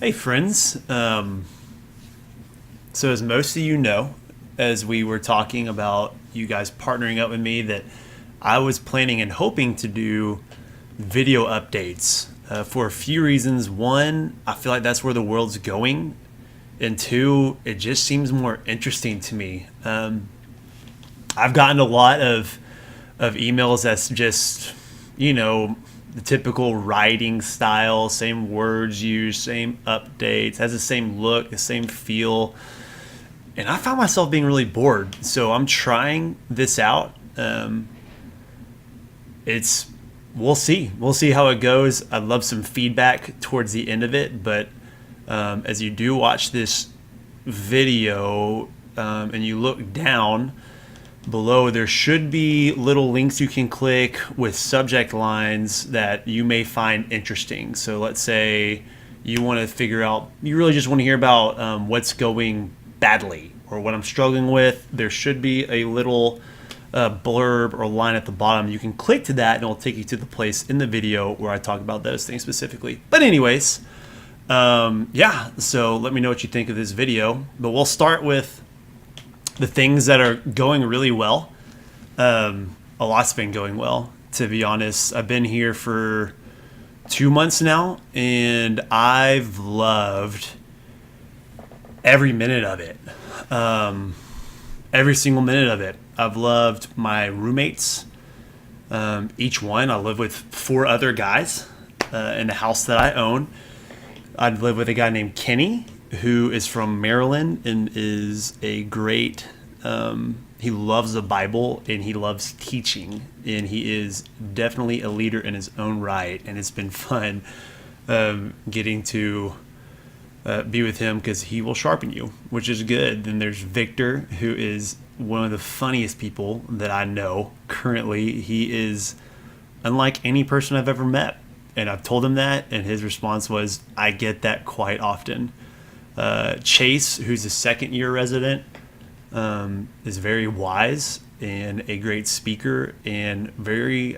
Hey, friends. So, as most of you know, as we were talking about you guys partnering up with me, that I was planning and hoping to do video updates for a few reasons. One, I feel like that's where the world's going. And two, it just seems more interesting to me. I've gotten a lot of emails that's just, the typical writing style, same words used, same updates, has the same look, the same feel. And I found myself being really bored. So I'm trying this out. We'll see. We'll see how it goes. I'd love some feedback towards the end of it. But as you do watch this video and you look down below, there should be little links you can click with subject lines that you may find interesting. So let's say you want to figure out, you really just want to hear about what's going badly or what I'm struggling with. There should be a little blurb or line at the bottom. You can click to that and it'll take you to the place in the video where I talk about those things specifically. But anyways, so let me know what you think of this video. But we'll start with the things that are going really well. A lot's been going well, to be honest. I've been here for 2 months now, and I've loved every minute of it. Every single minute of it. I've loved my roommates. Each one, I live with 4 other guys in the house that I own. I live with a guy named Kenny, who is from Maryland and is a great, he loves the Bible and he loves teaching, and he is definitely a leader in his own right, and it's been fun getting to be with him because he will sharpen you, which is good. Then there's Victor, who is one of the funniest people that I know currently. He is unlike any person I've ever met, and I've told him that, and his response was, I get that quite often. Chase, who's a second-year resident, is very wise and a great speaker and very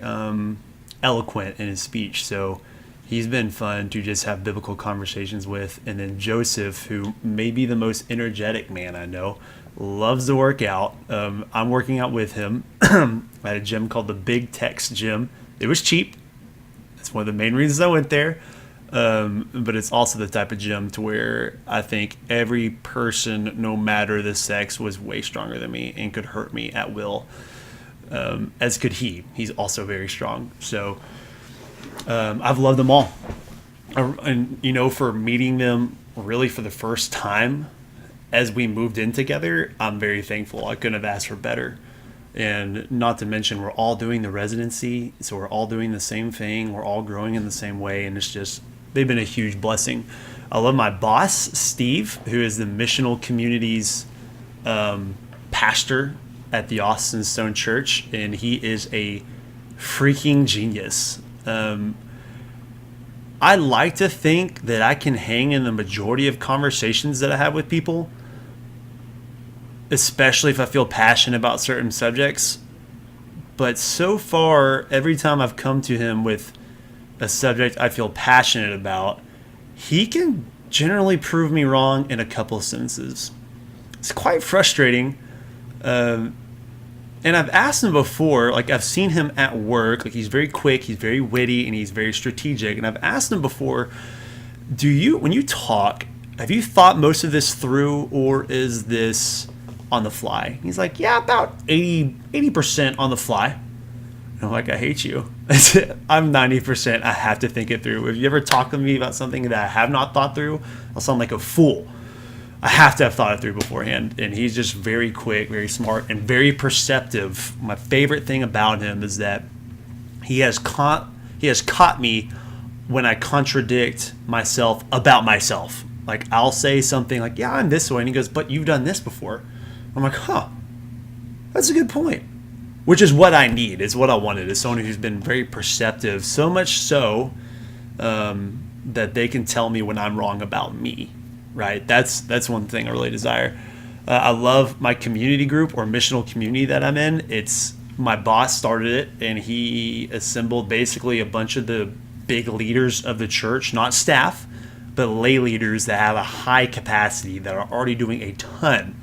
eloquent in his speech. So he's been fun to just have biblical conversations with. And then Joseph, who may be the most energetic man I know, loves to work out. I'm working out with him at a gym called the Big Tex Gym. It was cheap. That's one of the main reasons I went there. But it's also the type of gym to where I think every person, no matter the sex, was way stronger than me and could hurt me at will, as could he. He's also very strong. So I've loved them all. And, for meeting them really for the first time as we moved in together, I'm very thankful. I couldn't have asked for better. And not to mention, we're all doing the residency, so we're all doing the same thing. We're all growing in the same way, and it's just, they've been a huge blessing. I love my boss, Steve, who is the missional community's pastor at the Austin Stone Church, and he is a freaking genius. I like to think that I can hang in the majority of conversations that I have with people, especially if I feel passionate about certain subjects. But so far, every time I've come to him with a subject I feel passionate about, he can generally prove me wrong in a couple of sentences. It's quite frustrating. And I've asked him before, like I've seen him at work, like he's very quick, he's very witty, and he's very strategic. And I've asked him before, when you talk, have you thought most of this through, or is this on the fly? He's like, yeah, about 80% on the fly. And I'm like, I hate you. I'm 90%. I have to think it through. If you ever talk to me about something that I have not thought through, I'll sound like a fool. I have to have thought it through beforehand. And he's just very quick, very smart, and very perceptive. My favorite thing about him is that he has caught me when I contradict myself about myself. Like I'll say something like, yeah, I'm this way. And he goes, but you've done this before. I'm like, that's a good point. Which is what I need, is what I wanted, is someone who's been very perceptive, so much so that they can tell me when I'm wrong about me, right? That's one thing I really desire. I love my community group or missional community that I'm in. It's my boss started it, and he assembled basically a bunch of the big leaders of the church, not staff, but lay leaders that have a high capacity that are already doing a ton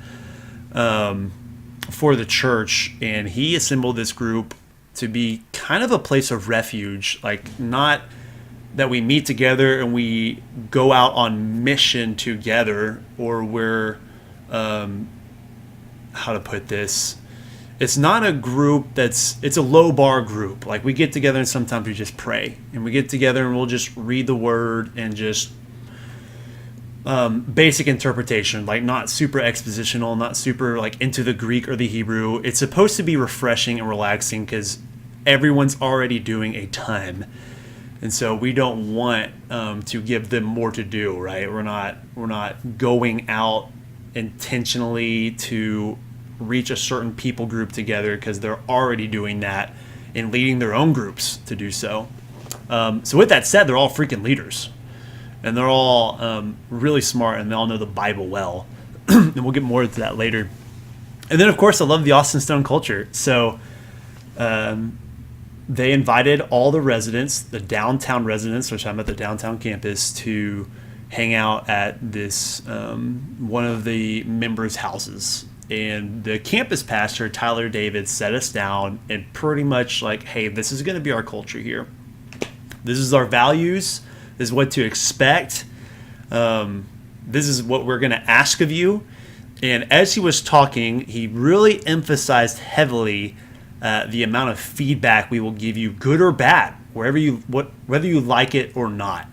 for the church. And he assembled this group to be kind of a place of refuge, like not that we meet together and we go out on mission together, or we're, how to put this? It's not a group it's a low bar group. Like we get together and sometimes we just pray, and we get together and we'll just read the word and just basic interpretation, like not super expositional, not super like into the Greek or the Hebrew. It's supposed to be refreshing and relaxing because everyone's already doing a ton. And so we don't want to give them more to do, right? We're not going out intentionally to reach a certain people group together because they're already doing that and leading their own groups to do so. So with that said, they're all freaking leaders, and they're all really smart, and they all know the Bible well. And we'll get more into that later. And then, of course, I love the Austin Stone culture. So they invited all the residents, the downtown residents, which I'm at the downtown campus, to hang out at this one of the members' houses. And the campus pastor, Tyler David, set us down and pretty much like, hey, this is going to be our culture here. This is our values. This is what to expect. This is what we're going to ask of you. And as he was talking, he really emphasized heavily the amount of feedback we will give you, good or bad, whether you like it or not.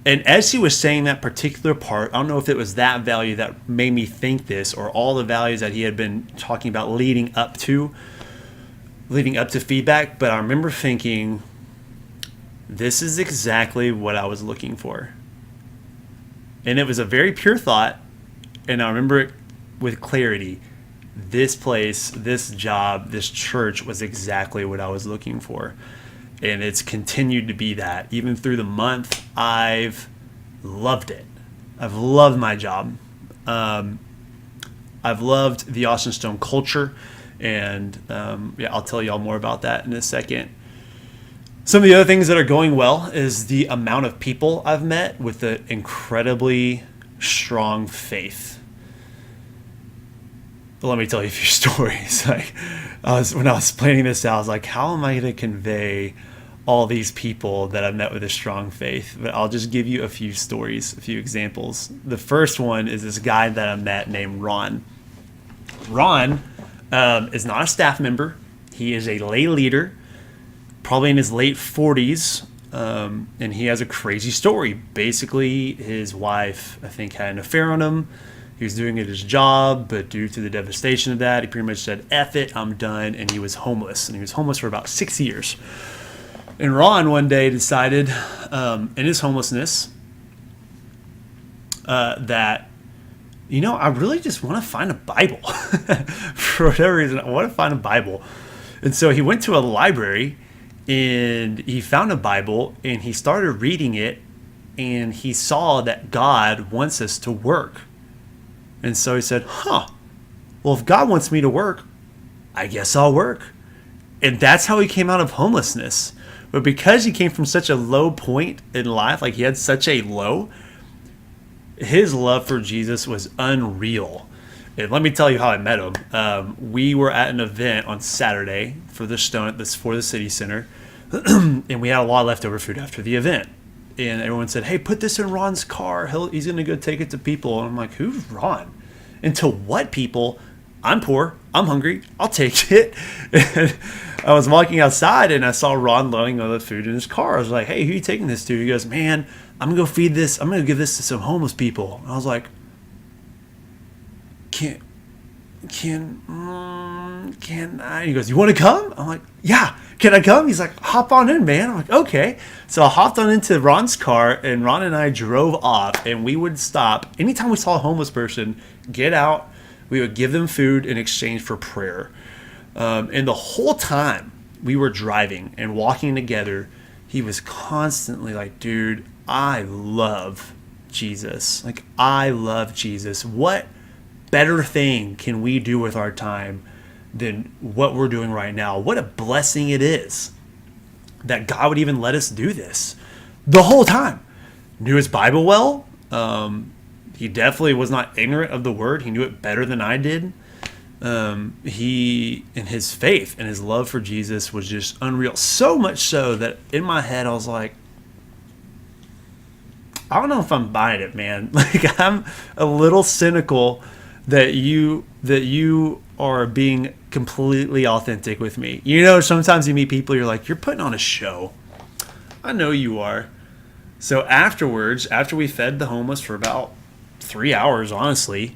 And as he was saying that particular part, I don't know if it was that value that made me think this, or all the values that he had been talking about leading up to feedback, but I remember thinking, this is exactly what I was looking for. And it was a very pure thought, and I remember it with clarity. This place, this job, this church was exactly what I was looking for. And it's continued to be that. Even through the month, I've loved it. I've loved my job. I've loved the Austin Stone culture. And I'll tell y'all more about that in a second. Some of the other things that are going well is the amount of people I've met with an incredibly strong faith. But let me tell you a few stories. When I was planning this out, I was like, how am I going to convey all these people that I've met with a strong faith? But I'll just give you a few stories, a few examples. The first one is this guy that I met named Ron. Ron is not a staff member. He is a lay leader, probably in his late 40s, and he has a crazy story. Basically, his wife, I think, had an affair on him. He was doing it his job, but due to the devastation of that, he pretty much said, F it, I'm done, and he was homeless. And he was homeless for about 6 years. And Ron one day decided, in his homelessness, that, I really just want to find a Bible. For whatever reason, I want to find a Bible. And so he went to a library, and he found a Bible, and he started reading it, and he saw that God wants us to work. And so he said, well, if God wants me to work, I guess I'll work. And that's how he came out of homelessness. But because he came from such a low point in life, like he had such a low, his love for Jesus was unreal. And let me tell you how I met him. We were at an event on Saturday for the city center, and we had a lot of leftover food after the event. And everyone said, hey, put this in Ron's car. He's going to go take it to people. And I'm like, who's Ron? And to what people? I'm poor. I'm hungry. I'll take it. And I was walking outside, and I saw Ron loading all the food in his car. I was like, hey, who are you taking this to? He goes, man, I'm going to go feed this. I'm going to give this to some homeless people. And I was like, can I? He goes, you want to come? I'm like, yeah. Can I come? He's like, hop on in, man. I'm like, okay. So I hopped on into Ron's car, and Ron and I drove off, and we would stop. Anytime we saw a homeless person get out, we would give them food in exchange for prayer. And the whole time we were driving and walking together, he was constantly like, dude, I love Jesus. Like, I love Jesus. What better thing can we do with our time than what we're doing right now? What a blessing it is that God would even let us do this the whole time. knew his Bible well. He definitely was not ignorant of the word. He knew it better than I did. He, in his faith and his love for Jesus was just unreal. So much so that in my head, I was like, I don't know if I'm buying it, man. Like, I'm a little cynical that you are being completely authentic with me. You know, sometimes you meet people, you're like, you're putting on a show. I know you are. So afterwards, after we fed the homeless for about 3 hours, honestly,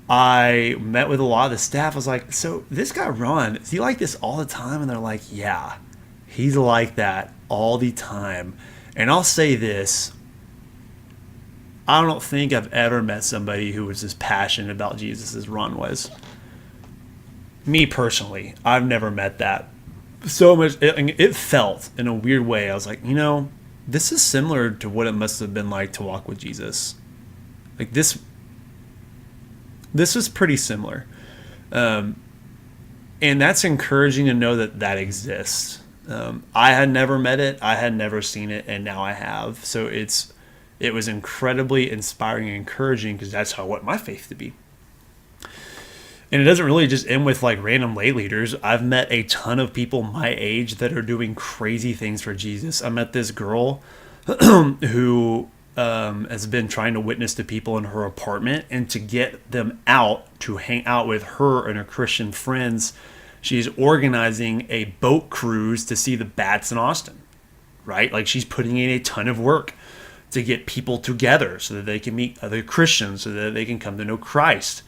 I met with a lot of the staff. I was like, so this guy Ron, is he like this all the time? And they're like, yeah, he's like that all the time. And I'll say this, I don't think I've ever met somebody who was as passionate about Jesus as Ron was. Me personally, I've never met that. So much, it felt in a weird way. I was like, you know, this is similar to what it must have been like to walk with Jesus. Like this was pretty similar. And that's encouraging to know that that exists. I had never met it. I had never seen it. And now I have. So it was incredibly inspiring and encouraging because that's how I want my faith to be. And it doesn't really just end with like random lay leaders. I've met a ton of people my age that are doing crazy things for Jesus. I met this girl who has been trying to witness to people in her apartment, and to get them out to hang out with her and her Christian friends, she's organizing a boat cruise to see the bats in Austin, right? Like, she's putting in a ton of work to get people together so that they can meet other Christians, so that they can come to know Christ.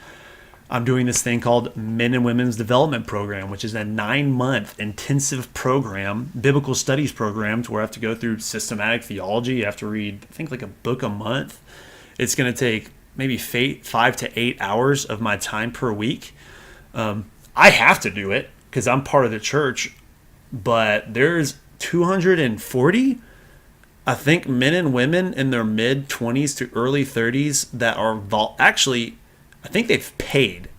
I'm doing this thing called Men and Women's Development Program, which is a 9-month intensive program, biblical studies programs, where I have to go through systematic theology. You have to read, I think, like a book a month. It's going to take maybe 5 to 8 hours of my time per week. I have to do it because I'm part of the church, but there's 240, I think, men and women in their mid-20s to early 30s that are actually, I think they've paid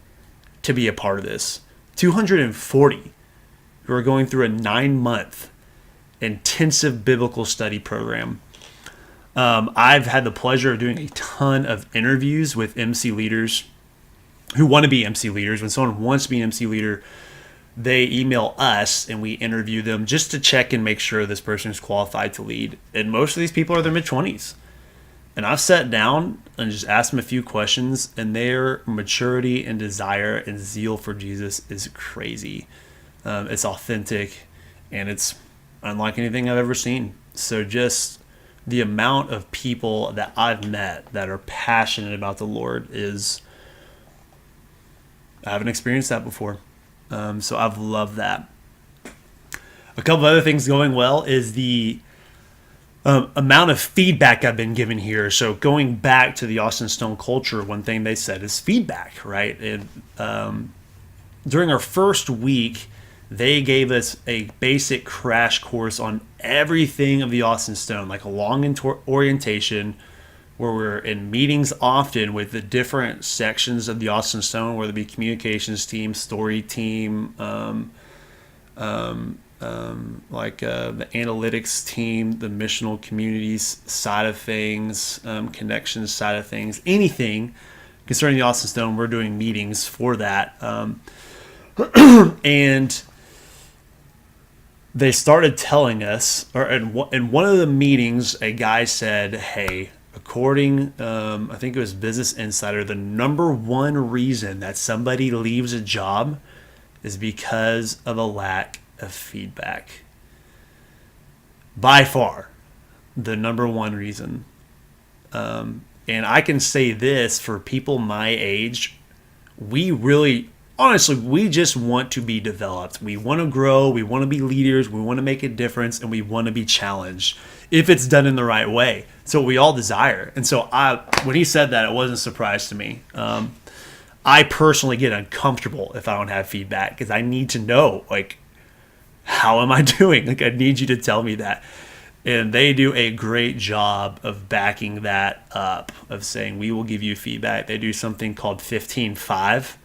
to be a part of this. 240 who are going through a 9-month intensive biblical study program. I've had the pleasure of doing a ton of interviews with MC leaders who want to be MC leaders. When someone wants to be an MC leader, they email us and we interview them just to check and make sure this person is qualified to lead. And most of these people are their mid-20s. And I've sat down and just asked them a few questions, and their maturity and desire and zeal for Jesus is crazy. It's authentic, and it's unlike anything I've ever seen. So just the amount of people that I've met that are passionate about the Lord is, I haven't experienced that before. So I've loved that. A couple of other things going well is the amount of feedback I've been given here. So going back to the Austin Stone culture, one thing they said is feedback, right? And during our first week, they gave us a basic crash course on everything of the Austin Stone, like a long orientation where we're in meetings often with the different sections of the Austin Stone, whether it be communications team, story team, the analytics team, the missional communities side of things, connections side of things, anything concerning the Austin Stone, we're doing meetings for that. And they started telling us, or in one of the meetings, a guy said, hey, according, I think it was Business Insider, the number one reason that somebody leaves a job is because of a lack of feedback. By far, the number one reason. And I can say this for people my age, honestly, we just want to be developed. We want to grow. We want to be leaders. We want to make a difference, and we want to be challenged if it's done in the right way. So we all desire. And so when he said that, it wasn't a surprise to me. I personally get uncomfortable if I don't have feedback because I need to know, like, how am I doing? Like, I need you to tell me that. And they do a great job of backing that up, of saying, we will give you feedback. They do something called 15-5.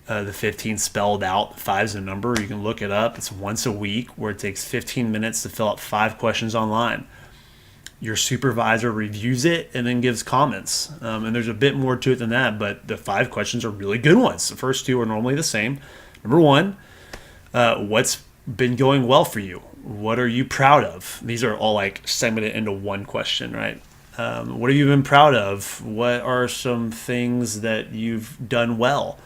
The 15 spelled out, the 5 is a number. You can look it up. It's once a week where it takes 15 minutes to fill out 5 questions online. your supervisor reviews it and then gives comments. And there's a bit more to it than that, but the 5 questions are really good ones. The first 2 are normally the same. Number 1, what's been going well for you? What are you proud of? These are all like segmented into one question, right? What have you been proud of? What are some things that you've done well?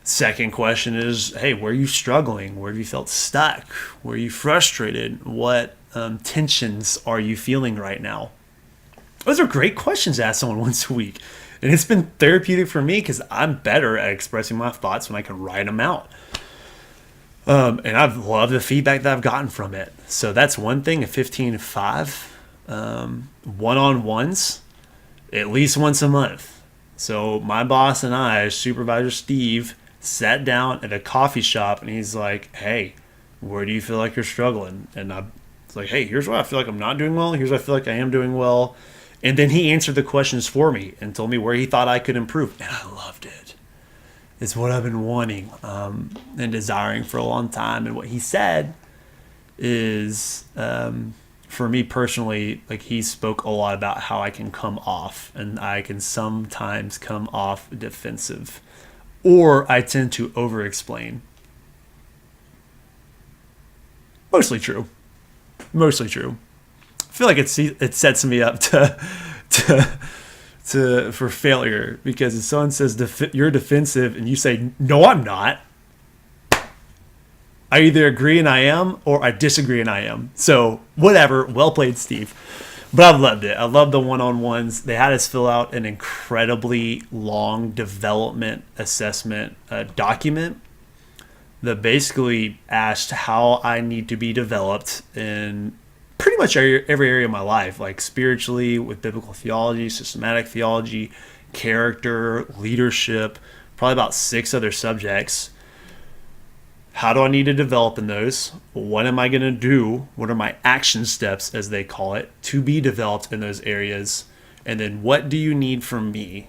Second question is, hey, where are you struggling? Where have you felt stuck? Where are you frustrated? What tensions are you feeling right now? Those are great questions to ask someone once a week. And it's been therapeutic for me because I'm better at expressing my thoughts when I can write them out. And I've loved the feedback that I've gotten from it. So that's one thing, a 15-5. One-on-ones, at least once a month. So my boss and I, Supervisor Steve, sat down at a coffee shop and he's like, hey, where do you feel like you're struggling? And I was like, hey, here's where I feel like I'm not doing well. Here's where I feel like I am doing well. And then he answered the questions for me and told me where he thought I could improve. And I loved it. It's what I've been wanting and desiring for a long time. And what he said is, for me personally, like he spoke a lot about how I can come off, and I can sometimes come off defensive, or I tend to over-explain. Mostly true. I feel like it sets me up for failure, because if someone says you're defensive and you say, no, I'm not, I either agree and I am, or I disagree and I am. So whatever, well played, Steve. But I've loved it. I love the one-on-ones. They had us fill out an incredibly long development assessment document that basically asked how I need to be developed in pretty much every area of my life, like spiritually, with biblical theology, systematic theology, character, leadership, probably about 6 other subjects. How do I need to develop in those? What am I going to do? What are my action steps, as they call it, to be developed in those areas? And then what do you need from me?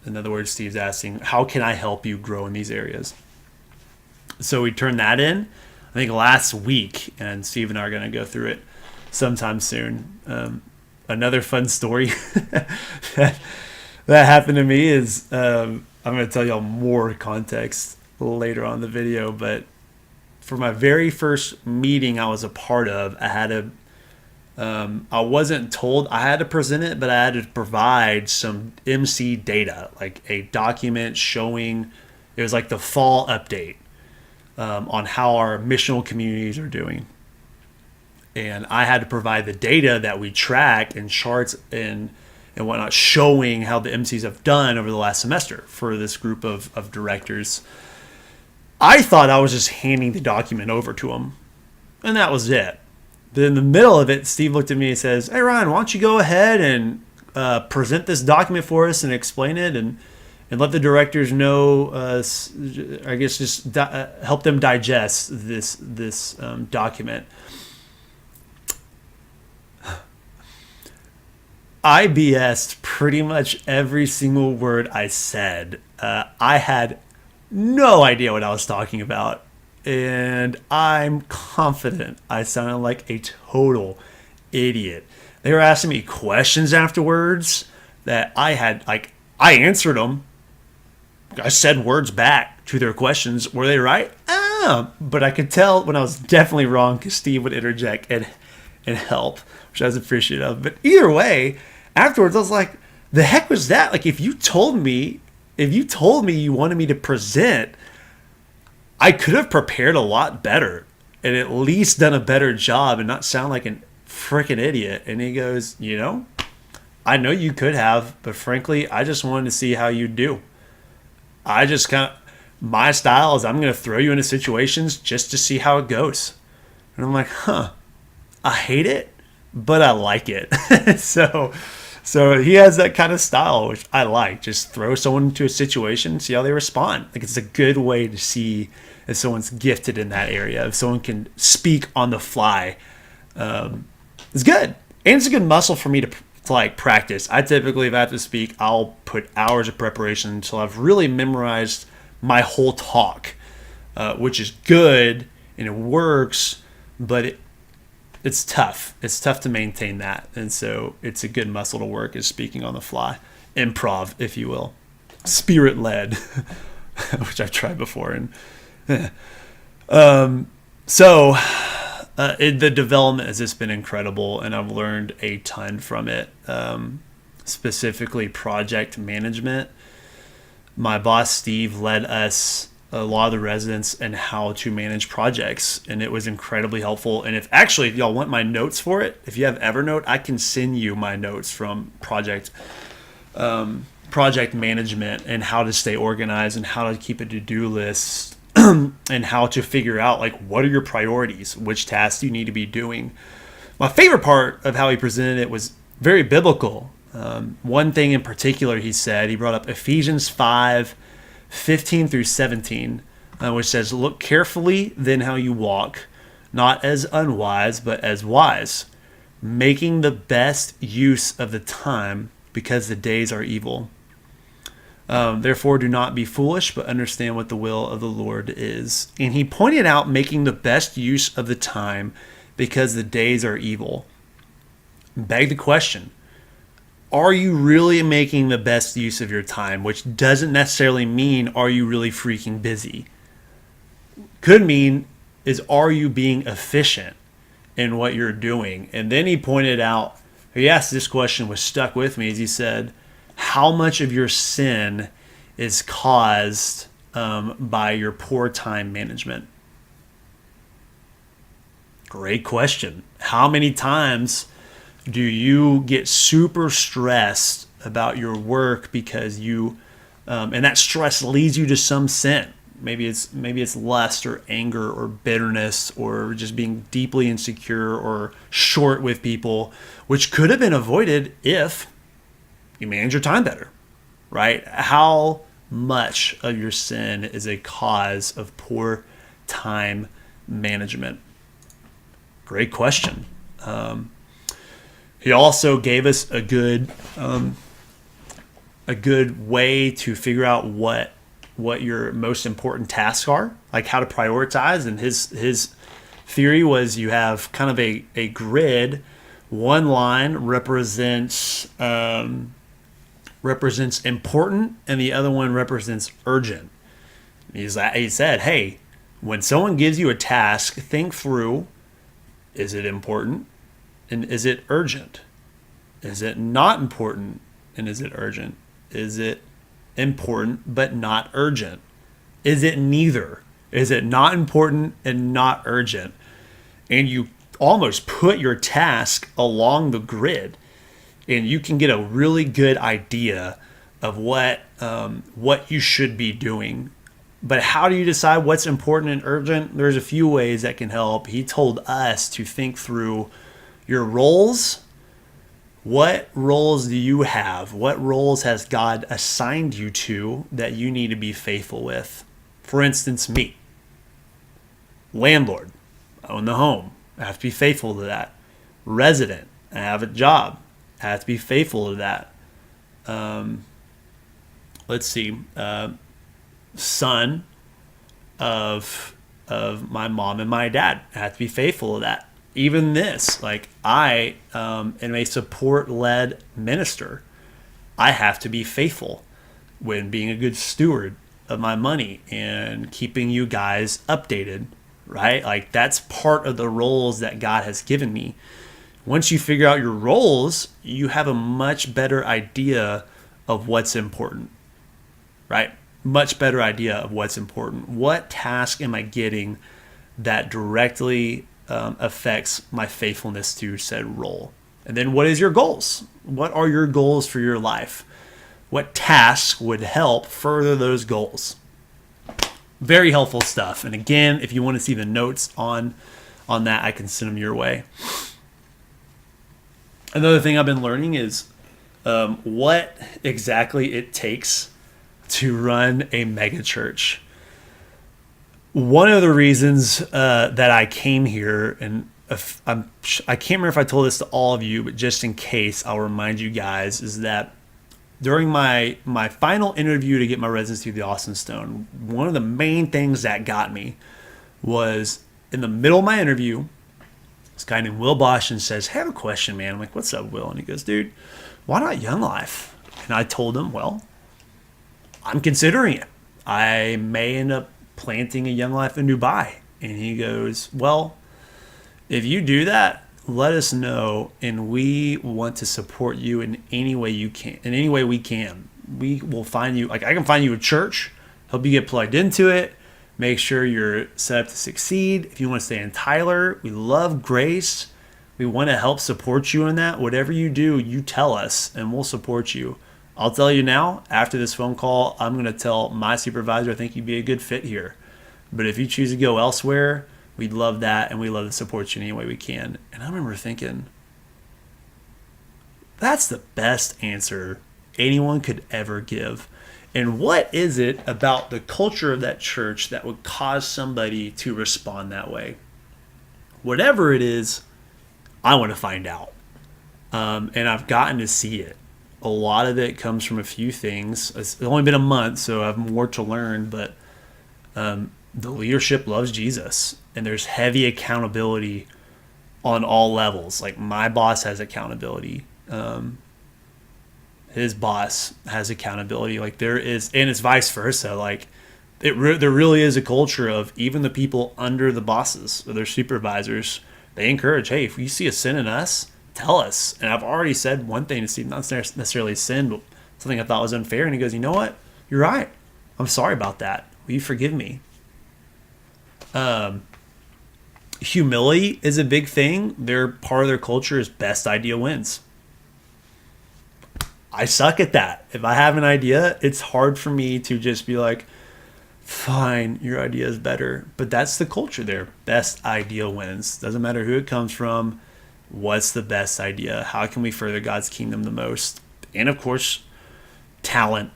In other words, Steve's asking, how can I help you grow in these areas? So we turned that in, I think, last week, and Steve and I are going to go through it sometime soon. Another fun story that happened to me is, I'm going to tell y'all more context later on in the video, but for my very first meeting I was a part of, I wasn't told I had to present it, but I had to provide some MC data, like a document showing, it was like the fall update on how our missional communities are doing. And I had to provide the data that we track and charts and whatnot, showing how the MCs have done over the last semester for this group of directors. I thought I was just handing the document over to him, and that was it. Then in the middle of it, Steve looked at me and says, hey, Ryan, why don't you go ahead and present this document for us and explain it and let the directors know, I guess just help them digest this document. I BS'd pretty much every single word I said. I had no idea what I was talking about, and I'm confident I sounded like a total idiot. They were asking me questions afterwards that I answered them. I said words back to their questions. Were they right? But I could tell when I was definitely wrong, because Steve would interject and help, which I was appreciative of. But either way, afterwards I was like, the heck was that? Like, if you told me you wanted me to present, I could have prepared a lot better and at least done a better job and not sound like a freaking idiot. And he goes, I know you could have, but frankly, I just wanted to see how you do. My style is I'm going to throw you into situations just to see how it goes. And I'm like, I hate it, but I like it. So he has that kind of style, which I like. Just throw someone into a situation and see how they respond. Like, it's a good way to see if someone's gifted in that area, if someone can speak on the fly. It's good. And it's a good muscle for me to practice. I typically, if I have to speak, I'll put hours of preparation until I've really memorized my whole talk, which is good and it works, but it's tough. It's tough to maintain that. And so it's a good muscle to work, is speaking on the fly. Improv, if you will. Spirit led, which I've tried before. And the development has just been incredible, and I've learned a ton from it. Specifically project management. My boss, Steve, led us, a lot of the residents, and how to manage projects, and it was incredibly helpful. And if y'all want my notes for it, if you have Evernote, I can send you my notes from project management, and how to stay organized, and how to keep a to-do list, and how to figure out, like, what are your priorities, which tasks you need to be doing. My favorite part of how he presented it was very biblical. One thing in particular he said, he brought up Ephesians 5:15 through 17, which says, "Look carefully then how you walk, not as unwise, but as wise, making the best use of the time, because the days are evil. Therefore do not be foolish, but understand what the will of the Lord is." And he pointed out making the best use of the time because the days are evil. Beg the question, are you really making the best use of your time? Which doesn't necessarily mean, are you really freaking busy? Could mean is, are you being efficient in what you're doing? And then he pointed out, he asked this question, which stuck with me, as he said, how much of your sin is caused by your poor time management? Great question. How many times do you get super stressed about your work because you, and that stress leads you to some sin? Maybe it's lust or anger or bitterness or just being deeply insecure or short with people, which could have been avoided if you manage your time better, right? How much of your sin is a cause of poor time management? Great question. He also gave us a good way to figure out what your most important tasks are, like how to prioritize. And his theory was, you have kind of a grid. One line represents important, and the other one represents urgent. He said, hey, when someone gives you a task, think through, is it important? And is it urgent? Is it not important? And is it urgent? Is it important but not urgent? Is it neither? Is it not important and not urgent? And you almost put your task along the grid, and you can get a really good idea of what you should be doing. But how do you decide what's important and urgent? There's a few ways that can help. He told us to think through your roles. What roles do you have? What roles has God assigned you to that you need to be faithful with? For instance, me, landlord, I own the home. I have to be faithful to that. Resident, I have a job. I have to be faithful to that. Son of my mom and my dad. I have to be faithful to that. Even this, like, I am a support-led minister. I have to be faithful when being a good steward of my money and keeping you guys updated, right? Like, that's part of the roles that God has given me. Once you figure out your roles, you have a much better idea of what's important, right? Much better idea of what's important. What task am I getting that directly affects my faithfulness to said role? And then what is your goals? What are your goals for your life? What tasks would help further those goals? Very helpful stuff. And again, if you want to see the notes on that, I can send them your way. Another thing I've been learning is what exactly it takes to run a mega church. One of the reasons that I came here, and I can't remember if I told this to all of you, but just in case, I'll remind you guys, is that during my final interview to get my residency through the Austin Stone, one of the main things that got me was, in the middle of my interview, This guy named Will Bosch and says, "Hey, I have a question, man." I'm like, "What's up, Will?" And he goes, "Dude, why not Young Life?" And I told him, "Well, I'm considering it. I may end up planting a Young Life in Dubai." And he goes, "Well, if you do that, let us know, and we want to support you in any way you can, in any way we can. We will find you, like I can find you a church, help you get plugged into it, make sure you're set up to succeed. If you want to stay in Tyler, we love Grace. We want to help support you in that. Whatever you do, you tell us, and we'll support you. I'll tell you now, after this phone call, I'm going to tell my supervisor I think you'd be a good fit here. But if you choose to go elsewhere, we'd love that, and we love to support you any way we can." And I remember thinking, that's the best answer anyone could ever give. And what is it about the culture of that church that would cause somebody to respond that way? Whatever it is, I want to find out. And I've gotten to see it. A lot of it comes from a few things. It's only been a month, so I have more to learn, but the leadership loves Jesus, and there's heavy accountability on all levels. Like, my boss has accountability. His boss has accountability. Like, there is, and it's vice versa. Like, there really is a culture of even the people under the bosses or their supervisors, they encourage, "Hey, if you see a sin in us, tell us." And I've already said one thing to Steve, not necessarily sin, but something I thought was unfair. And he goes, "You know what? You're right. I'm sorry about that. Will you forgive me?" Humility is a big thing. Part of their culture is best idea wins. I suck at that. If I have an idea, it's hard for me to just be like, "Fine, your idea is better." But that's the culture there. Best idea wins. Doesn't matter who it comes from. What's the best idea? How can we further God's kingdom the most? And of course, talent.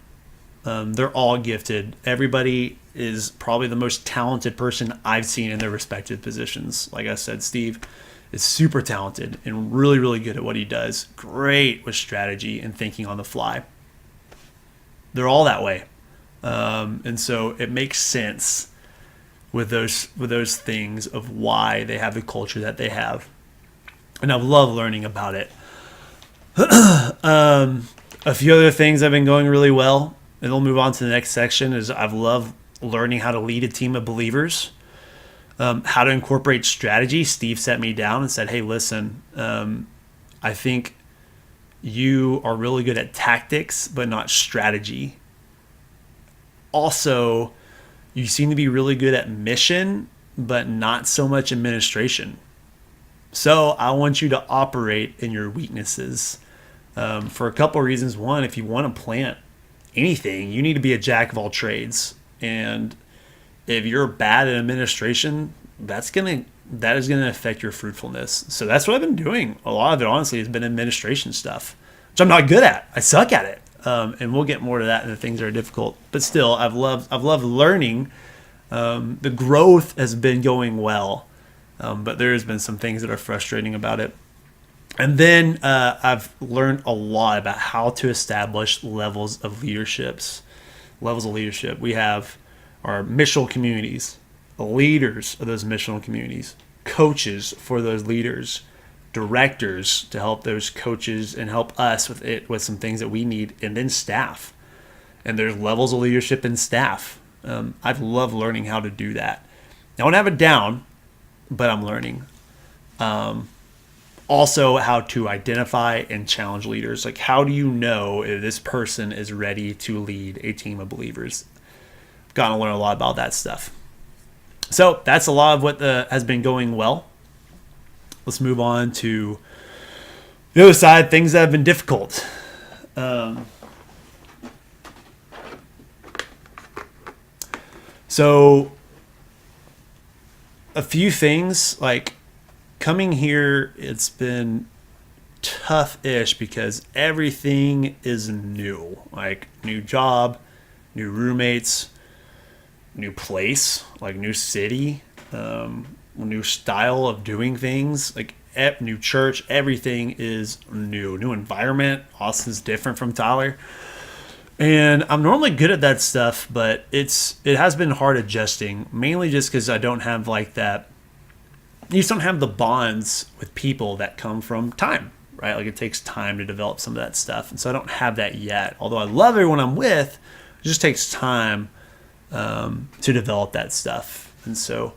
They're all gifted. Everybody is probably the most talented person I've seen in their respective positions. Like I said, Steve is super talented and really, really good at what he does. Great with strategy and thinking on the fly. They're all that way. And so it makes sense with those things of why they have the culture that they have. And I love learning about it. A few other things that have been going really well, and we'll move on to the next section, is I've loved learning how to lead a team of believers, how to incorporate strategy. Steve sat me down and said, "Hey, listen, I think you are really good at tactics, but not strategy. Also, you seem to be really good at mission, but not so much administration. So I want you to operate in your weaknesses for a couple of reasons. One, if you want to plant anything, you need to be a jack of all trades. And if you're bad at administration, that is going to affect your fruitfulness." So that's what I've been doing. A lot of it, honestly, has been administration stuff, which I'm not good at. I suck at it. And we'll get more to that in the things that are difficult. But still, I've loved learning. The growth has been going well. But there has been some things that are frustrating about it. And then I've learned a lot about how to establish levels of leadership. We have our missional communities, leaders of those missional communities, coaches for those leaders, directors to help those coaches and help us with some things that we need, and then staff. And there's levels of leadership in staff. I've loved learning how to do that. I don't have it down, but I'm learning. Also, how to identify and challenge leaders. Like, how do you know if this person is ready to lead a team of believers? I've gotten to learn a lot about that stuff. So that's a lot of what has been going well. Let's move on to the other side, things that have been difficult. So a few things, like coming here, it's been tough-ish because everything is new. Like, new job, new roommates, new place, like new city, new style of doing things, like new church. Everything is new environment. Austin's different from Tyler, and I'm normally good at that stuff, but it has been hard adjusting, mainly just because I don't have like that you just don't have the bonds with people that come from time, right? Like it takes time to develop some of that stuff. And so I don't have that yet. Although I love everyone I'm with, it just takes time to develop that stuff. And so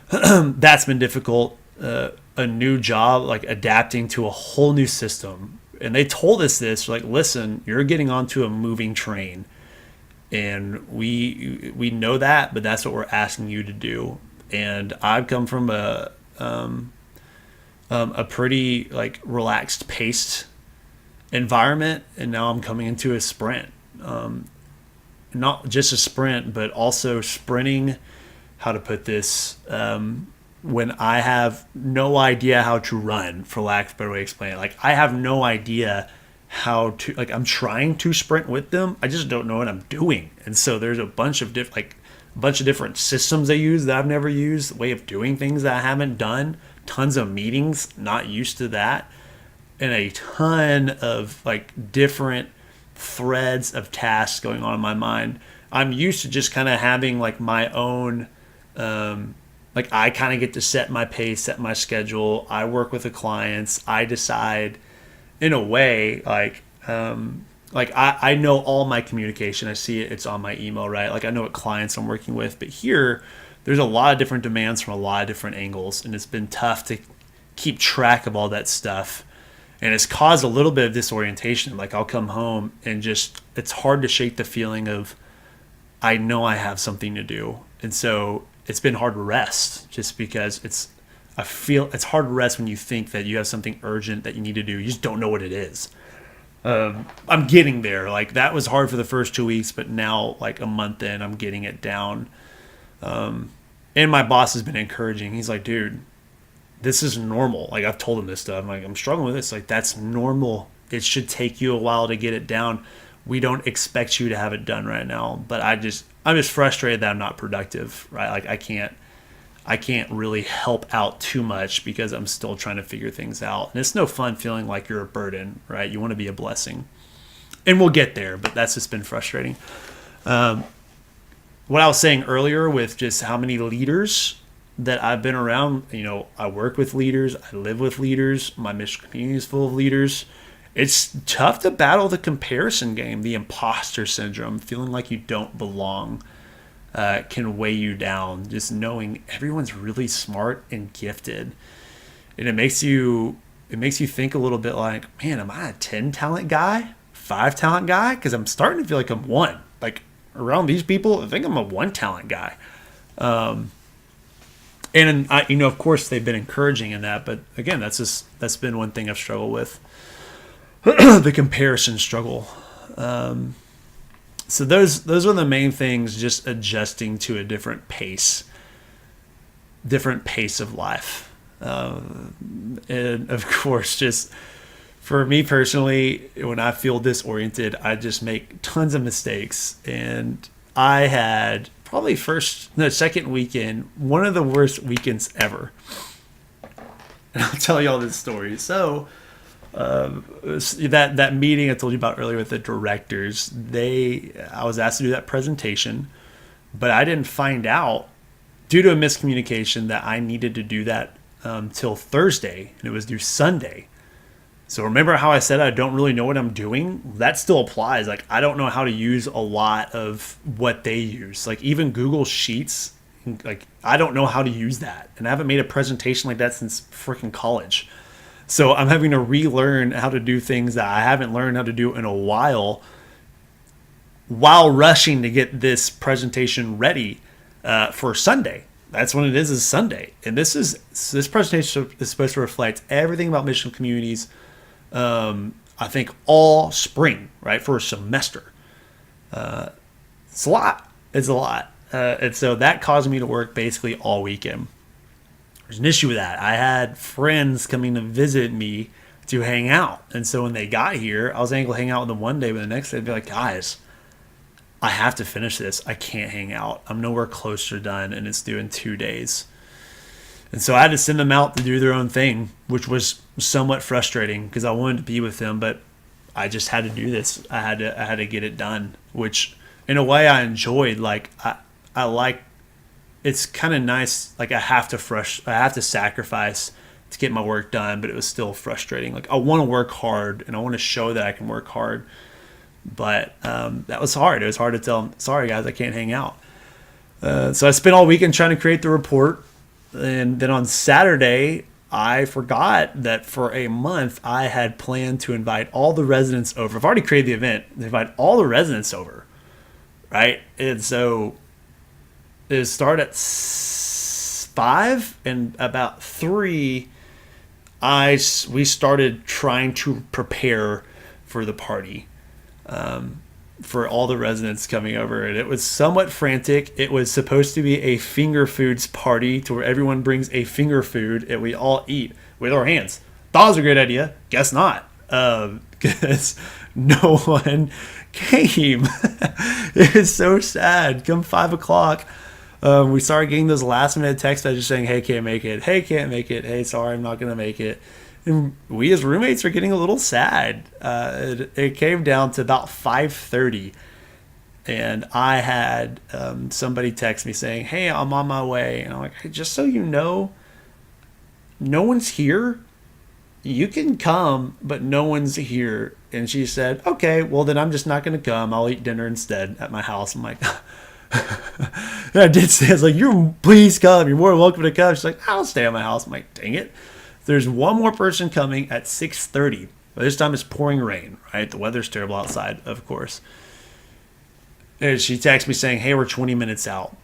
that's been difficult. A new job, like adapting to a whole new system. And they told us this, like, listen, you're getting onto a moving train. And we know that, but that's what we're asking you to do. And I've come from a pretty like relaxed paced environment, and now I'm coming into a sprint. Not just a sprint, but also sprinting, how to put this, when I have no idea how to run, for lack of a better way to explain it. Like I have no idea how to, like I'm trying to sprint with them. I just don't know what I'm doing. And so there's a bunch of different systems they use that I've never used, way of doing things that I haven't done, tons of meetings, not used to that, and a ton of like different threads of tasks going on in my mind. I'm used to just kind of having like my own, like I kind of get to set my pace, set my schedule. I work with the clients. I decide in a way, like I know all my communication. I see it. It's on my email, right? Like I know what clients I'm working with. But here, there's a lot of different demands from a lot of different angles. And it's been tough to keep track of all that stuff. And it's caused a little bit of disorientation. Like I'll come home and just, it's hard to shake the feeling of, I know I have something to do. And so it's been hard to rest just because I feel it's hard to rest when you think that you have something urgent that you need to do. You just don't know what it is. I'm getting there. Like that was hard for the first 2 weeks, but now like a month in, I'm getting it down. And my boss has been encouraging. He's like, dude, this is normal. Like I've told him this stuff. I'm like, I'm struggling with this. Like that's normal. It should take you a while to get it down. We don't expect you to have it done right now. But I'm just frustrated that I'm not productive, right? Like I can't really help out too much because I'm still trying to figure things out. And it's no fun feeling like you're a burden, right? You want to be a blessing. And we'll get there, but that's just been frustrating. What I was saying earlier with just how many leaders that I've been around, I work with leaders, I live with leaders, my mission community is full of leaders. It's tough to battle the comparison game, the imposter syndrome, feeling like you don't belong. Can weigh you down, just knowing everyone's really smart and gifted. And it makes you think a little bit like, man, am I a 10 talent guy, 5 talent guy? Because I'm starting to feel like I'm 1. Like around these people, I think I'm a 1 talent guy. And of course they've been encouraging in that, but again, that's been one thing I've struggled with. The comparison struggle. So those are the main things, just adjusting to a different pace of life. And of course, just for me personally, when I feel disoriented, I just make tons of mistakes. And I had probably second weekend, one of the worst weekends ever. And I'll tell you all this story. So that meeting I told you about earlier with the directors, I was asked to do that presentation, but I didn't find out due to a miscommunication that I needed to do that till Thursday, and it was due Sunday. So remember how I said I don't really know what I'm doing? That still applies. Like I don't know how to use a lot of what they use. Like even Google Sheets, like I don't know how to use that, and I haven't made a presentation like that since freaking college. So I'm having to relearn how to do things that I haven't learned how to do in a while rushing to get this presentation ready for Sunday. That's when it is Sunday. And this presentation is supposed to reflect everything about mission communities, I think all spring, right, for a semester. It's a lot. And so that caused me to work basically all weekend. There's an issue with that. I had friends coming to visit me to hang out. And so when they got here, I was able to hang out with them one day, but the next day I'd be like, guys, I have to finish this. I can't hang out. I'm nowhere close to done, and it's due in 2 days. And so I had to send them out to do their own thing, which was somewhat frustrating because I wanted to be with them, but I just had to do this. I had to get it done, which in a way I enjoyed. Like I like it's kind of nice. Like I have to sacrifice to get my work done, but it was still frustrating. Like I want to work hard and I want to show that I can work hard, but that was hard. It was hard to tell them, sorry guys, I can't hang out. So I spent all weekend trying to create the report, and then on Saturday I forgot that for a month I had planned to invite all the residents over. I've already created the event, invite all the residents over, right? And so it started at 5, and about 3 we started trying to prepare for the party, for all the residents coming over, and it was somewhat frantic. It was supposed to be a finger foods party to where everyone brings a finger food and we all eat with our hands. Thought it was a great idea. Guess not, because no one came. It is so sad. Come 5 o'clock, we started getting those last minute text messages saying, hey, can't make it. Hey, can't make it. Hey, sorry, I'm not going to make it. And we as roommates are getting a little sad. It came down to about 5:30, and I had somebody text me saying, hey, I'm on my way. And I'm like, hey, just so you know, no one's here. You can come, but no one's here. And she said, okay, well, then I'm just not going to come. I'll eat dinner instead at my house. I'm like, and I did say, I was like, please come. You're more than welcome to come. She's like, I'll stay at my house. I'm like, dang it. There's one more person coming at 6:30. But this time it's pouring rain, right? The weather's terrible outside, of course. And she texts me saying, hey, we're 20 minutes out.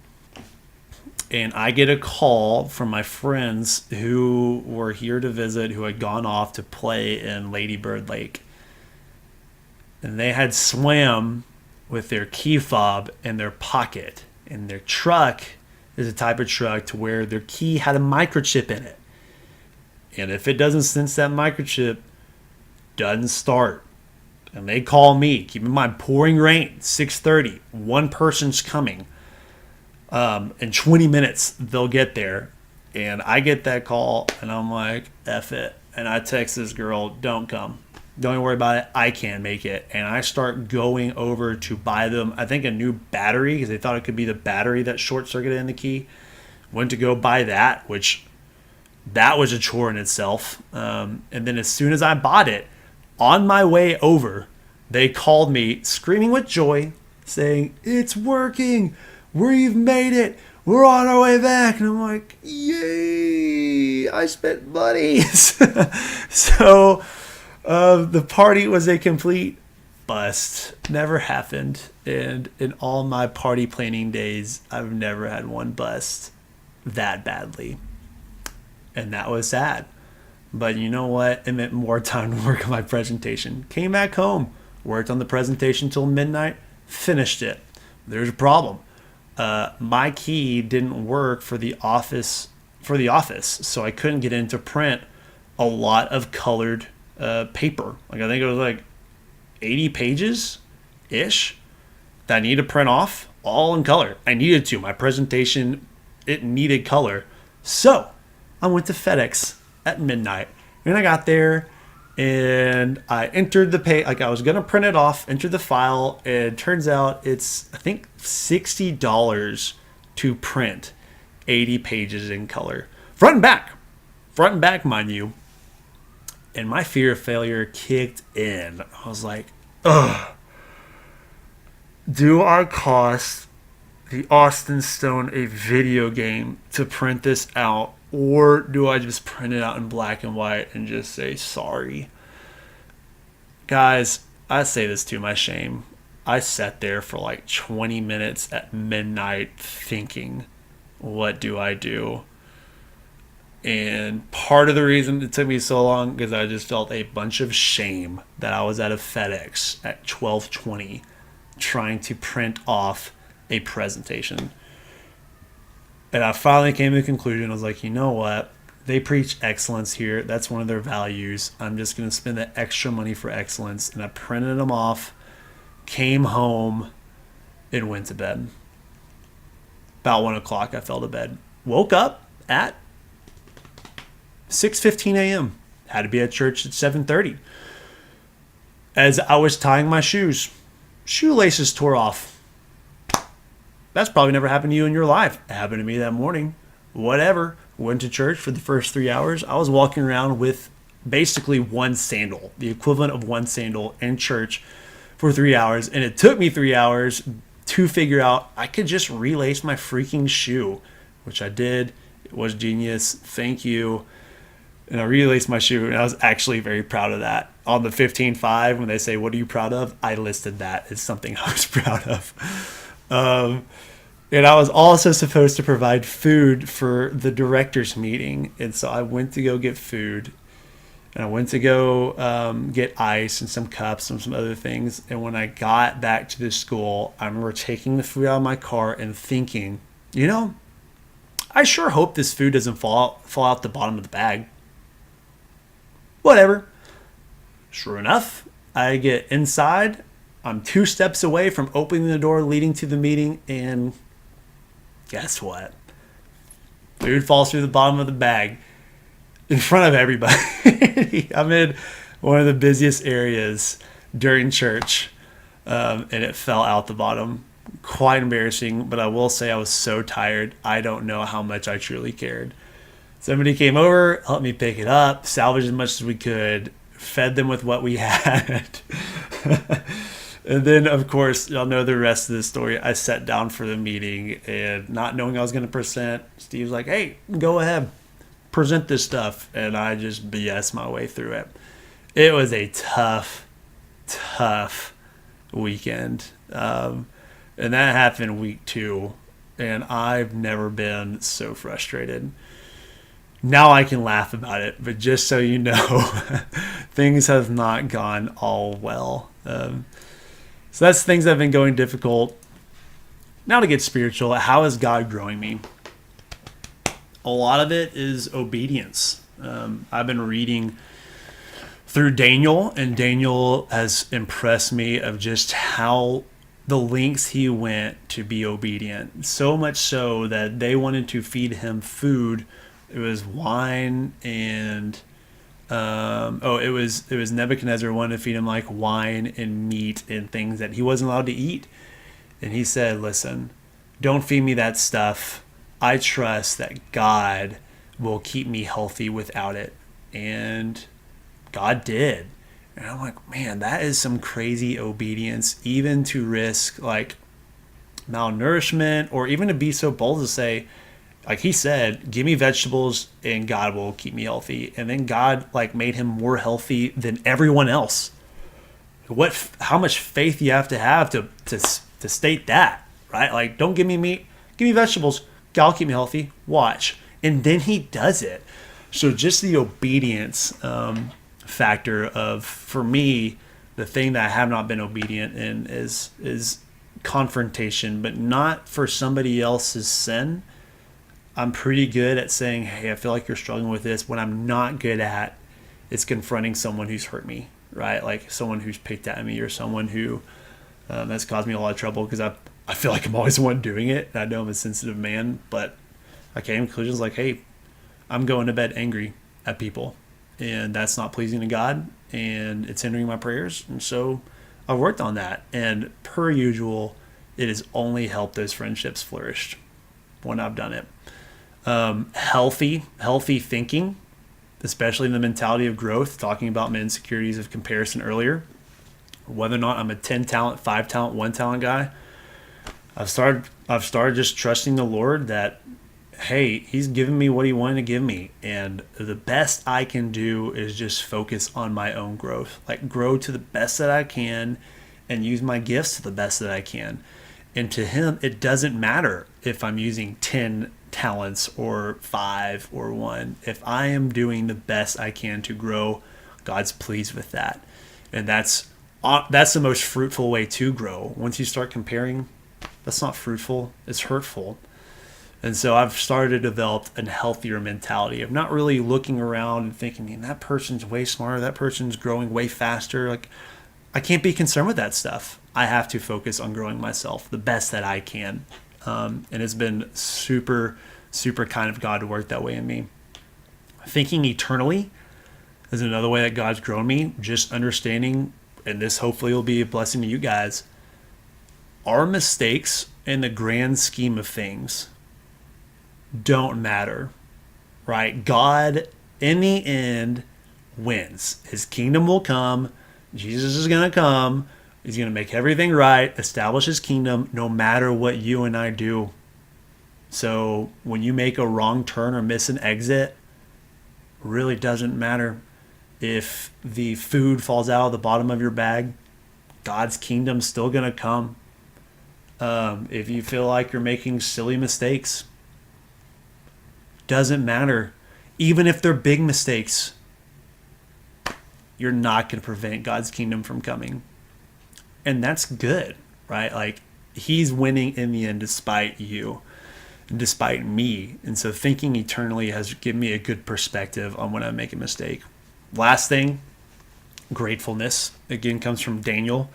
And I get a call from my friends who were here to visit, who had gone off to play in Lady Bird Lake. And they had swam with their key fob in their pocket. And their truck is a type of truck to where their key had a microchip in it. And if it doesn't sense that microchip, doesn't start. And they call me. Keep in mind, pouring rain, 6:30. One person's coming. In 20 minutes, they'll get there. And I get that call, and I'm like, F it. And I text this girl, don't come. Don't even worry about it. I can't make it. And I start going over to buy them, I think, a new battery, because they thought it could be the battery that short-circuited in the key. Went to go buy that, which that was a chore in itself. And then as soon as I bought it, on my way over, they called me screaming with joy, saying, it's working. We've made it. We're on our way back. And I'm like, yay, I spent money. So the party was a complete bust. Never happened. And in all my party planning days, I've never had one bust that badly. And that was sad. But you know what? It meant more time to work on my presentation. Came back home, worked on the presentation till midnight, finished it. There's a problem. My key didn't work for the office, so I couldn't get in to print a lot of colored paper. Like I think it was like 80 pages ish that I needed to print off, all in color. I needed to. My presentation, it needed color. So I went to FedEx at midnight, and I got there and I entered the pay, like I was gonna print it off, enter the file, and it turns out it's, I think, $60 to print 80 pages in color, front and back, mind you. And my fear of failure kicked in. I was like, ugh, do I cost the Austin Stone a video game to print this out? Or do I just print it out in black and white and just say sorry? Guys, I say this to my shame. I sat there for like 20 minutes at midnight thinking, what do I do? And part of the reason it took me so long because I just felt a bunch of shame that I was at a FedEx at 12:20 trying to print off a presentation. And I finally came to the conclusion. I was like, you know what? They preach excellence here. That's one of their values. I'm just going to spend the extra money for excellence. And I printed them off, came home, and went to bed. About 1 o'clock, I fell to bed. Woke up at 6:15 a.m. Had to be at church at 7:30. As I was tying my shoes, shoelaces tore off. That's probably never happened to you in your life. It happened to me that morning. Whatever. Went to church for the first 3 hours. I was walking around with basically one sandal, the equivalent of one sandal in church for 3 hours. And it took me 3 hours to figure out I could just relace my freaking shoe, which I did. It was genius. Thank you. And I relaced my shoe, and I was actually very proud of that. On the 15.5, when they say, what are you proud of? I listed that as something I was proud of. And I was also supposed to provide food for the director's meeting. And so I went to go get food. And I went to go get ice and some cups and some other things. And when I got back to the school, I remember taking the food out of my car and thinking, I sure hope this food doesn't fall out the bottom of the bag. Whatever. Sure enough, I get inside. I'm 2 steps away from opening the door leading to the meeting, and guess what? Food falls through the bottom of the bag in front of everybody. I'm in one of the busiest areas during church, and it fell out the bottom. Quite embarrassing, but I will say I was so tired. I don't know how much I truly cared. Somebody came over, helped me pick it up, salvaged as much as we could, fed them with what we had. And then, of course, y'all know the rest of the story. I sat down for the meeting, and not knowing I was going to present, Steve's like, hey, go ahead, present this stuff. And I just BS my way through it. It was a tough weekend. And that happened week 2. And I've never been so frustrated. Now I can laugh about it, but just so you know, things have not gone all well. So that's things that have been going difficult. Now to get spiritual, how is God growing me? A lot of it is obedience. I've been reading through Daniel, and Daniel has impressed me of just how the lengths he went to be obedient. So much so that they wanted to feed him food. It was wine and it was Nebuchadnezzar wanted to feed him like wine and meat and things that he wasn't allowed to eat. And he said, listen, don't feed me that stuff. I trust that God will keep me healthy without it. And God did. And I'm like, man, that is some crazy obedience, even to risk like malnourishment, or even to be so bold to say, like he said, give me vegetables and God will keep me healthy. And then God like made him more healthy than everyone else. How much faith you have to state that, right? Like, don't give me meat, give me vegetables. God will keep me healthy. Watch. And then he does it. So just the obedience factor of, for me, the thing that I have not been obedient in is confrontation, but not for somebody else's sin. I'm pretty good at saying, hey, I feel like you're struggling with this. What I'm not good at is confronting someone who's hurt me, right? Like someone who's picked at me, or someone who that's caused me a lot of trouble, because I feel like I'm always the one doing it. And I know I'm a sensitive man, but I came to conclusions like, hey, I'm going to bed angry at people, and that's not pleasing to God, and it's hindering my prayers. And so I worked on that, and per usual, it has only helped those friendships flourish when I've done it. Healthy thinking, especially in the mentality of growth, talking about my insecurities of comparison earlier, whether or not I'm a 10 talent, 5 talent, 1 talent guy. I've started just trusting the Lord that, hey, he's given me what he wanted to give me. And the best I can do is just focus on my own growth, like grow to the best that I can and use my gifts to the best that I can. And to him, it doesn't matter if I'm using 10 talents or 5 or 1. If I am doing the best I can to grow, God's pleased with that. And that's the most fruitful way to grow. Once you start comparing, that's not fruitful, it's hurtful. And so I've started to develop a healthier mentality of not really looking around and thinking, man, that person's way smarter, that person's growing way faster. Like, I can't be concerned with that stuff. I have to focus on growing myself the best that I can. And it's been super, super kind of God to work that way in me. Thinking eternally is another way that God's grown me. Just understanding, and this hopefully will be a blessing to you guys, our mistakes in the grand scheme of things don't matter, right? God, in the end, wins. His kingdom will come. Jesus is going to come. He's going to make everything right, establish his kingdom, no matter what you and I do. So when you make a wrong turn or miss an exit, really doesn't matter. If the food falls out of the bottom of your bag, God's kingdom's still going to come. If you feel like you're making silly mistakes, doesn't matter. Even if they're big mistakes, you're not going to prevent God's kingdom from coming. And that's good, right? Like, he's winning in the end despite you and despite me. And so thinking eternally has given me a good perspective on when I make a mistake. Last thing, gratefulness. Again, comes from Daniel.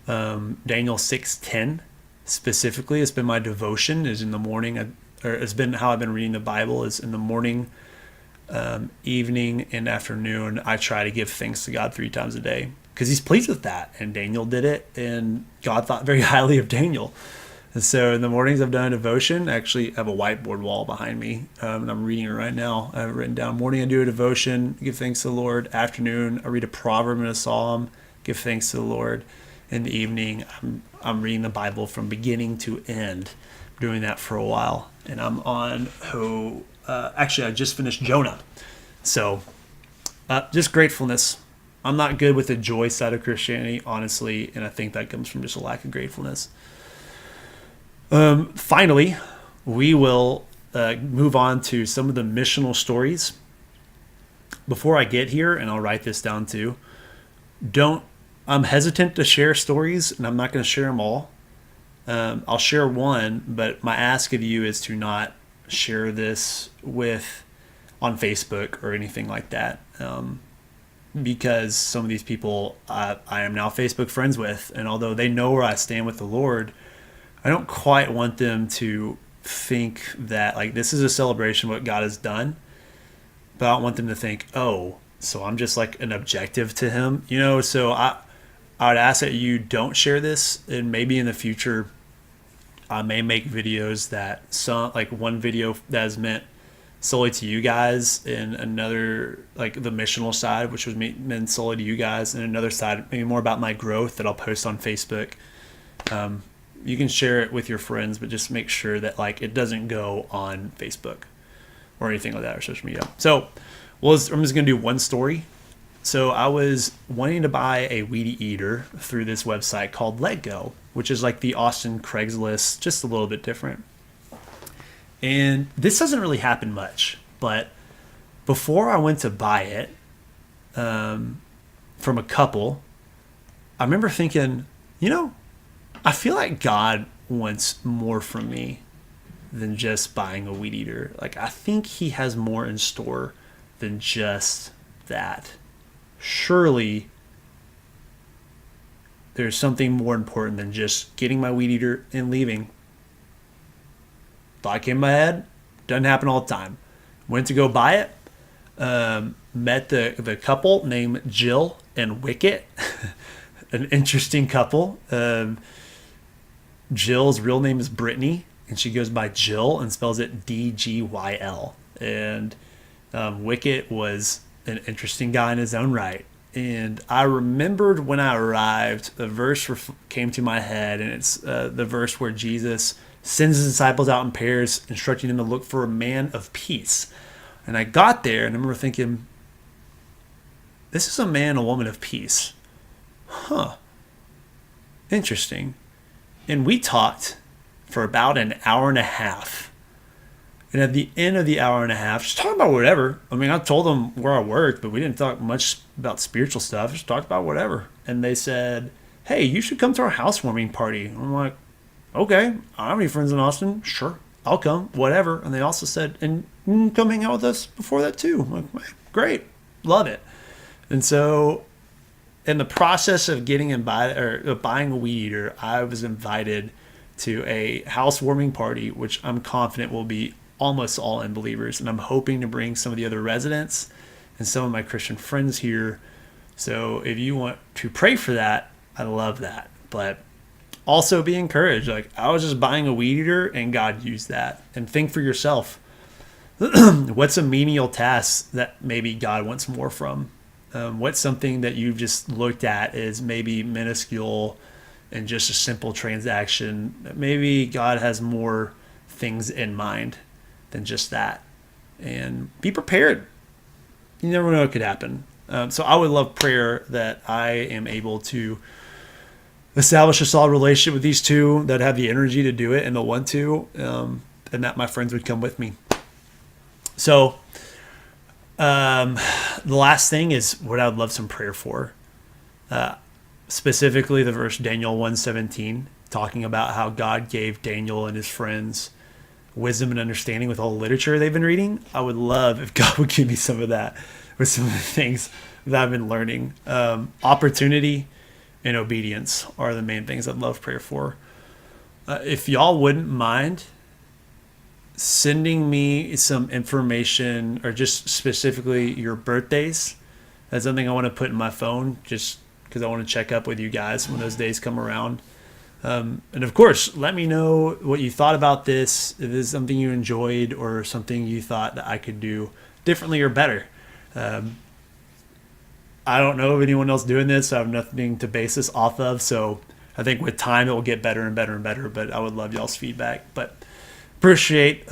Daniel 6:10 specifically. It's been my devotion, is in the morning, or it's been how I've been reading the Bible, is in the morning, evening, and afternoon. I try to give thanks to God 3 times a day because he's pleased with that. And Daniel did it, and God thought very highly of Daniel. And so in the mornings I've done a devotion. I actually have a whiteboard wall behind me, and I'm reading it right now. I have it written down. Morning I do a devotion, give thanks to the Lord. Afternoon I read a proverb and a psalm, give thanks to the Lord. In the evening I'm reading the Bible from beginning to end. I'm doing that for a while, and I'm on actually I just finished Jonah. So just gratefulness. I'm not good with the joy side of Christianity, honestly, and I think that comes from just a lack of gratefulness. Finally, we will move on to some of the missional stories. Before I get here, and I'll write this down too, I'm hesitant to share stories, and I'm not going to share them all. I'll share one, but my ask of you is to not share this on Facebook or anything like that. Because some of these people I am now Facebook friends with, and although they know where I stand with the Lord, I don't quite want them to think that like this is a celebration of what God has done, but I don't want them to think, oh, so I'm just like an objective to him, so I would ask that you don't share this, and maybe in the future I may make videos that one video that is meant solely to you guys, and another like the missional side, which was meant solely to you guys, and another side maybe more about my growth that I'll post on Facebook. You can share it with your friends, but just make sure that like it doesn't go on Facebook or anything like that, or social media. So I'm just going to do one story. So I was wanting to buy a weed eater through this website called Let Go, which is like the Austin Craigslist, just a little bit different. And this doesn't really happen much, but before I went to buy it from a couple, I remember thinking, I feel like God wants more from me than just buying a weed eater. Like, I think he has more in store than just that. Surely there's something more important than just getting my weed eater and leaving. Thought came in my head. Doesn't happen all the time. Went to go buy it. Met the couple named Jill and Wiccit. An interesting couple. Jill's real name is Brittany, and she goes by Jill and spells it Dgyl. And Wiccit was an interesting guy in his own right. And I remembered when I arrived, the verse came to my head, and it's the verse where Jesus sends his disciples out in pairs, instructing them to look for a man of peace. And I got there, and I remember thinking, this is a man, a woman of peace. Huh. Interesting. And we talked for about an hour and a half. And at the end of the hour and a half, just talking about whatever. I mean, I told them where I worked, but we didn't talk much about spiritual stuff. Just talked about whatever. And they said, hey, you should come to our housewarming party. And I'm like, okay, I don't have any friends in Austin. Sure, I'll come, whatever. And they also said, and come hang out with us before that too. I'm like, great, love it. And so in the process of getting buying a weed eater, I was invited to a housewarming party, which I'm confident will be almost all unbelievers. And I'm hoping to bring some of the other residents and some of my Christian friends here. So if you want to pray for that, I love that. But also be encouraged. Like, I was just buying a weed eater and God used that. And think for yourself, what's a menial task that maybe God wants more from? What's something that you've just looked at as maybe minuscule and just a simple transaction? Maybe God has more things in mind than just that. And be prepared. You never know what could happen. So I would love prayer that I am able to establish a solid relationship with these two that have the energy to do it and the want to, and that my friends would come with me. So the last thing is what I would love some prayer for. Specifically the verse Daniel 1:17, talking about how God gave Daniel and his friends wisdom and understanding with all the literature they've been reading. I would love if God would give me some of that with some of the things that I've been learning. Opportunity and obedience are the main things I'd love prayer for. If y'all wouldn't mind sending me some information, or just specifically your birthdays. That's something I want to put in my phone just because I want to check up with you guys when those days come around. And of course, let me know what you thought about this. If this is something you enjoyed or something you thought that I could do differently or better. I don't know of anyone else doing this, so I have nothing to base this off of. So I think with time it will get better and better and better, but I would love y'all's feedback. But appreciate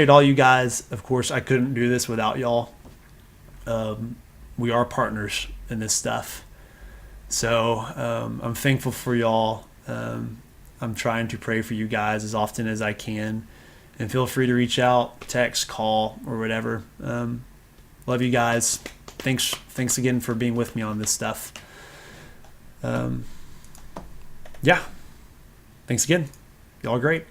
all you guys. Of course, I couldn't do this without y'all. We are partners in this stuff. So I'm thankful for y'all. I'm trying to pray for you guys as often as I can. And feel free to reach out, text, call, or whatever. Love you guys. Thanks again for being with me on this stuff. Yeah. Thanks again. Y'all are great.